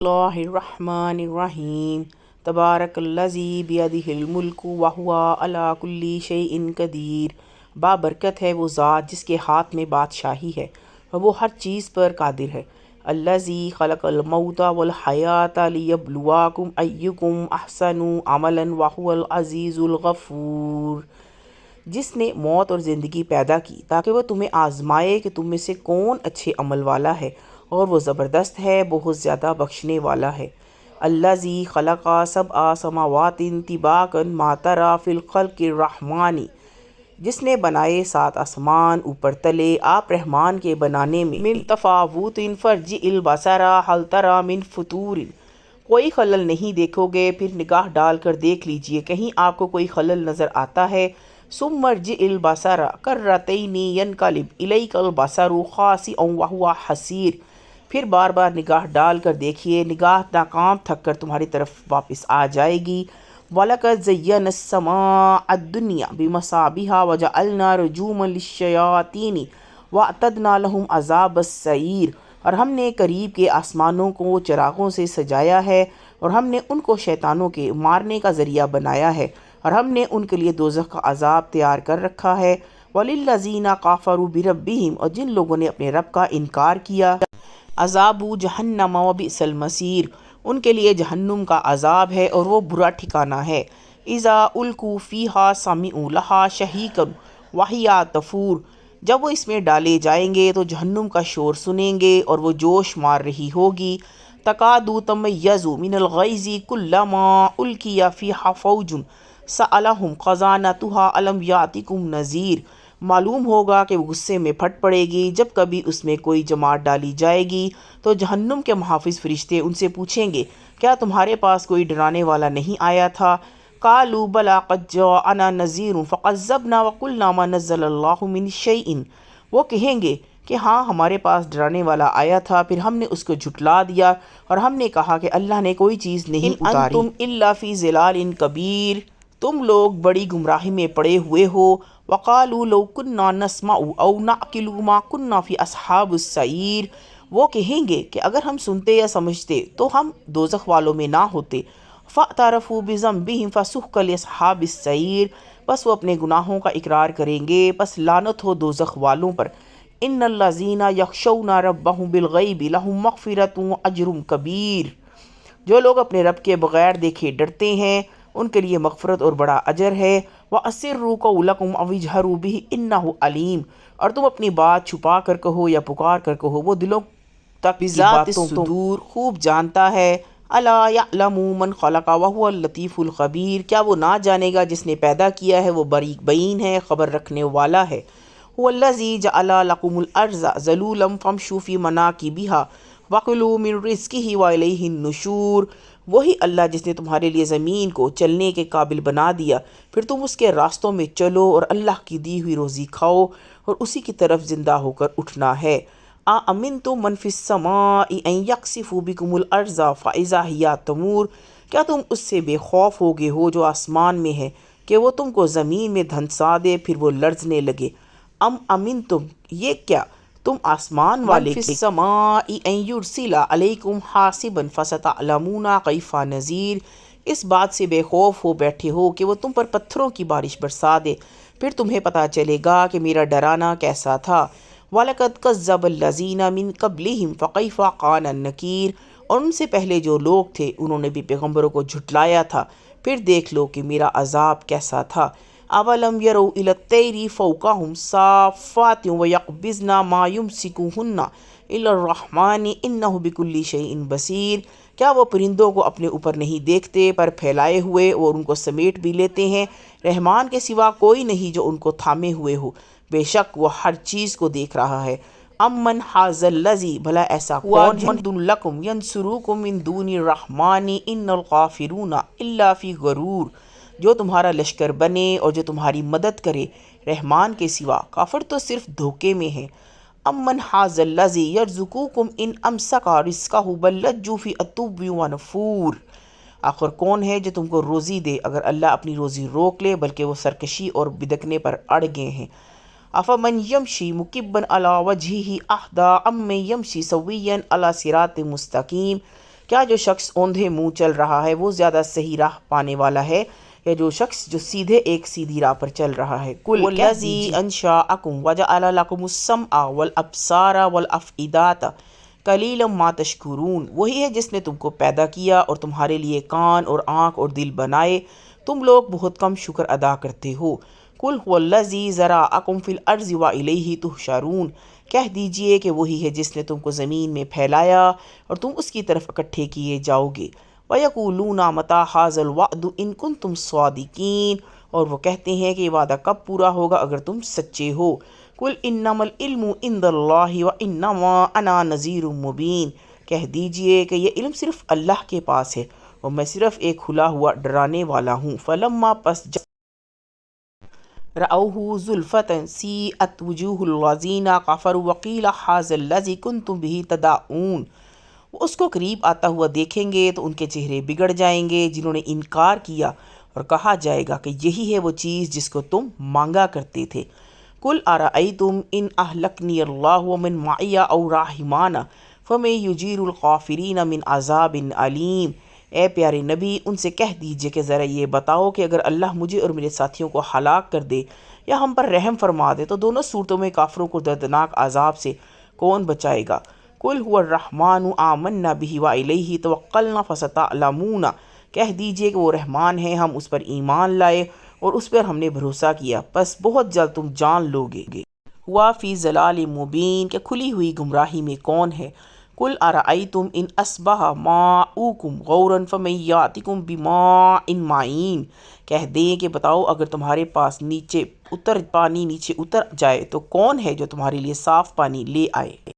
اللہ الرحمن الرحیم تبارک الذی بیدہ الملک وہو علی کل شیء قدیر۔ بابرکت ہے وہ ذات جس کے ہاتھ میں بادشاہی ہے اور وہ ہر چیز پر قادر ہے۔ الذی خلق الموت والحیاۃ لیبلواکم ایکم احسن عملا وہو العزیز الغفور۔ جس نے موت اور زندگی پیدا کی تاکہ وہ تمہیں آزمائے کہ تم میں سے کون اچھے عمل والا ہے، اور وہ زبردست ہے، بہت زیادہ بخشنے والا ہے۔ الذی خلق سبع سماوات طباقا ما تری فی الخلق الرحمن۔ جس نے بنائے 7 آسمان اوپر تلے آپ رحمان کے بنانے میں۔ من تفاوت فارجع البصر هل تری من فطور۔ کوئی خلل نہیں دیکھو گے، پھر نگاہ ڈال کر دیکھ لیجئے کہیں آپ کو کوئی خلل نظر آتا ہے۔ ثم ارجع البصر کرتین ینقلب الیک البصر خاسئا وہو حسیر۔ پھر بار بار نگاہ ڈال کر دیکھیے، نگاہ ناکام تھک کر تمہاری طرف واپس آ جائے گی۔ وَلَقَدْ زَيَّنَّا السَّمَاءَ الدُّنْيَا بِمَصَابِيحَ وَجَعَلْنَا رُجُومًا لِلشَّيَاطِينِ وَأَعْتَدْنَا لَهُمْ عَذَابَ السَّعِيرِ۔ اور ہم نے قریب کے آسمانوں کو چراغوں سے سجایا ہے، اور ہم نے ان کو شیطانوں کے مارنے کا ذریعہ بنایا ہے، اور ہم نے ان کے لیے دوزخ کا عذاب تیار کر رکھا ہے۔ وَلِلَّذِينَ كَفَرُوا بِرَبِّهِمْ۔ اور جن لوگوں نے اپنے رب کا انکار کیا، عذاب جہنم وبئس المصیر۔ ان کے لیے جہنم کا عذاب ہے اور وہ برا ٹھکانہ ہے۔ اذا القوا فیہا سمعوا لہا شہیقا وہی تفور۔ جب وہ اس میں ڈالے جائیں گے تو جہنم کا شور سنیں گے اور وہ جوش مار رہی ہوگی۔ تکاد تمیز من الغیظ کلما القی فیہا فوج سألہم خزانتہا الم یأتکم نذیر۔ معلوم ہوگا کہ وہ غصے میں پھٹ پڑے گی جب کبھی اس میں کوئی جماعت ڈالی جائے گی تو جہنم کے محافظ فرشتے ان سے پوچھیں گے، کیا تمہارے پاس کوئی ڈرانے والا نہیں آیا تھا؟ قالوا بلی قد جاءنا نذیر فکذبنا وقلنا ما نزل اللہ من شیء۔ وہ کہیں گے کہ ہاں ہمارے پاس ڈرانے والا آیا تھا، پھر ہم نے اس کو جھٹلا دیا اور ہم نے کہا کہ اللہ نے کوئی چیز نہیں اتاری۔ ان انتم الا فی ضلال کبیر۔ تم لوگ بڑی گمراہی میں پڑے ہوئے ہو۔ وقالوا لو كنا نسمع او نعقل ما كنا في اصحاب السعیر۔ وہ کہیں گے کہ اگر ہم سنتے یا سمجھتے تو ہم دوزخ والوں میں نہ ہوتے۔ فاعترفوا بذنبهم فسحقا لاصحاب السعیر۔ بس وہ اپنے گناہوں کا اقرار کریں گے، بس لعنت ہو دوزخ والوں پر۔ ان الذین یخشون ربهم بالغیب لهم مغفرۃ واجر کبیر۔ جو لوگ اپنے رب کے بغیر دیکھے ڈرتے ہیں ان کے لیے مغفرت اور بڑا اجر ہے۔ وَأَسِرُّوا قَوْلَكُمْ أَوِ اجْهَرُوا بِهِ إِنَّهُ عَلِيمٌ۔ اور تم اپنی بات چھپا کر کہو یا پکار کر کہو، وہ دلوں تک کی باتوں کو خوب جانتا ہے۔ الا یعلم من خلق وهو اللطیف الخبیر۔ کیا وہ نہ جانے گا جس نے پیدا کیا ہے، وہ باریک بین ہے، خبر رکھنے والا ہے۔ هو الذی جعل لکم الارض ذلولا فامشوا فی مناکبها وکلوا من رزقہ والیہ النشور۔ وہی اللہ جس نے تمہارے لیے زمین کو چلنے کے قابل بنا دیا، پھر تم اس کے راستوں میں چلو اور اللہ کی دی ہوئی روزی کھاؤ اور اسی کی طرف زندہ ہو کر اٹھنا ہے۔ اَأَمِنْتُم مَّن فِي السَّمَاءِ أَن يَخْسِفَ بِكُمُ الْأَرْضَ فَإِذَا هِيَ تَمُورُ۔ کیا تم اس سے بے خوف ہوگے ہو جو آسمان میں ہے کہ وہ تم کو زمین میں دھنسا دے پھر وہ لرزنے لگے؟ ام امنتم، یہ کیا تم آسمان والے فی السماء ان یرسل علیکم حاصبا فستعلمون کیف نذیر۔ اس بات سے بے خوف ہو بیٹھے ہو کہ وہ تم پر پتھروں کی بارش برسا دے، پھر تمہیں پتہ چلے گا کہ میرا ڈرانا کیسا تھا۔ وَلَقَدْ كَذَّبَ الَّذِينَ مِن قَبْلِهِمْ فَكَيْفَ كَانَ نَكِيرِ۔ اور ان سے پہلے جو لوگ تھے انہوں نے بھی پیغمبروں کو جھٹلایا تھا، پھر دیکھ لو کہ میرا عذاب کیسا تھا۔ اَوَلَمْ يَرَوْا إِلَى الطَّيْرِ فَوْقَهُمْ صَافَّاتٍ وَيَقْبِضْنَ مَا يُمْسِكُهُنَّ إِلَّا الرَّحْمَنُ إِنَّهُ بِكُلِّ شَيْءٍ بَصِيرٌ۔ کیا وہ پرندوں کو اپنے اوپر نہیں دیکھتے، پر پھیلائے ہوئے اور ان کو سمیٹ بھی لیتے ہیں؟ رحمان کے سوا کوئی نہیں جو ان کو تھامے ہوئے ہو، بے شک وہ ہر چیز کو دیکھ رہا ہے۔ امن ھذا الذی، بھلا ایسا کون ہے، جند لکم ینصرکم من دون الرحمن ان الکافرون الا فی غرور، جو تمہارا لشکر بنے اور جو تمہاری مدد کرے رحمان کے سوا، کافر تو صرف دھوکے میں ہیں۔ امن ھذا الذی یرزقکم ان امسک رزقہ بل لجوا فی عتو ونفور۔ آخر کون ہے جو تم کو روزی دے اگر اللہ اپنی روزی روک لے، بلکہ وہ سرکشی اور بدکنے پر اڑ گئے ہیں۔ افمن یمشی مکبا علی وجہہ اہدی امن یمشی سویا علی صراط مستقیم۔ کیا جو شخص اوندھے منہ چل رہا ہے وہ زیادہ صحیح راہ پانے والا ہے یا جو شخص جو سیدھی راہ پر چل رہا ہے؟ قل والذی انشأکم وجعل لکم السمع والابصار والافئدۃ قلیلا ما تشکرون، وہی ہے جس نے تم کو پیدا کیا اور تمہارے لیے کان اور آنکھ اور دل بنائے، تم لوگ بہت کم شکر ادا کرتے ہو۔ قل هو الذی ذرأکم فی الارض والیہ تحشرون، کہہ دیجئے کہ وہی ہے جس نے تم کو زمین میں پھیلایا اور تم اس کی طرف اکٹھے کیے جاؤ گے۔ وَيَقُولُونَ مَتَىٰ هَٰذَا الْوَعْدُ إِن كُنتُمْ صَادِقِينَ، اور وہ کہتے ہیں کہ یہ وعدہ کب پورا ہوگا اگر تم سچے ہو۔ قُلْ إِنَّمَا الْعِلْمُ عِندَ اللَّهِ وَإِنَّمَا أَنَا نَذِيرٌ مُّبِينٌ، کہہ دیجئے کہ یہ علم صرف اللہ کے پاس ہے اور میں صرف ایک کھلا ہوا ڈرانے والا ہوں۔ فَلَمَّا پس جب رَأَوْهُ زُلْفَةً سِیئَتْ وُجُوهُ الَّذِینَ کَفَرُوا وَقِیلَ هَٰذَا الَّذِی کُنتُم بِهِ تَدَعُونَ، وہ اس کو قریب آتا ہوا دیکھیں گے تو ان کے چہرے بگڑ جائیں گے جنہوں نے انکار کیا، اور کہا جائے گا کہ یہی ہے وہ چیز جس کو تم مانگا کرتے تھے۔ قُلْ أَرَأَیْتُمْ إِنْ أَهْلَکَنِیَ اللَّهُ وَمَن مَّعِیَ أَوْ رَحِمَانَ فَمَن یُجِیرُ الْکَافِرِینَ مِنْ عَذَابٍ أَلِیمٍ، اے پیارے نبی ان سے کہہ دیجئے کہ ذرا یہ بتاؤ کہ اگر اللہ مجھے اور میرے ساتھیوں کو ہلاک کر دے یا ہم پر رحم فرما دے تو دونوں صورتوں میں کافروں کو دردناک عذاب سے کون بچائے گا؟ قُلْ هُوَ الرَّحْمَٰنُ آمَنَّا بِهِ وَإِلَیْهِ تَوَکَّلْنَا فَسَتَعْلَمُونَ، کہہ دیجئے کہ وہ رحمان ہے، ہم اس پر ایمان لائے اور اس پر ہم نے بھروسہ کیا، پس بہت جلد تم جان لو گے۔ ہوا فی ضلال مبین، کہ کھلی ہوئی گمراہی میں کون ہے؟ قُلْ أَرَأَیْتُمْ إِنْ أَصْبَحَ مَاؤُکُمْ غَوْرًا فَمَن یَأْتِکُم بِمَاءٍ مَّعِین، کہہ دیں کہ بتاؤ اگر تمہارے پاس پانی نیچے اتر جائے تو کون ہے جو تمہارے لیے صاف پانی لے آئے؟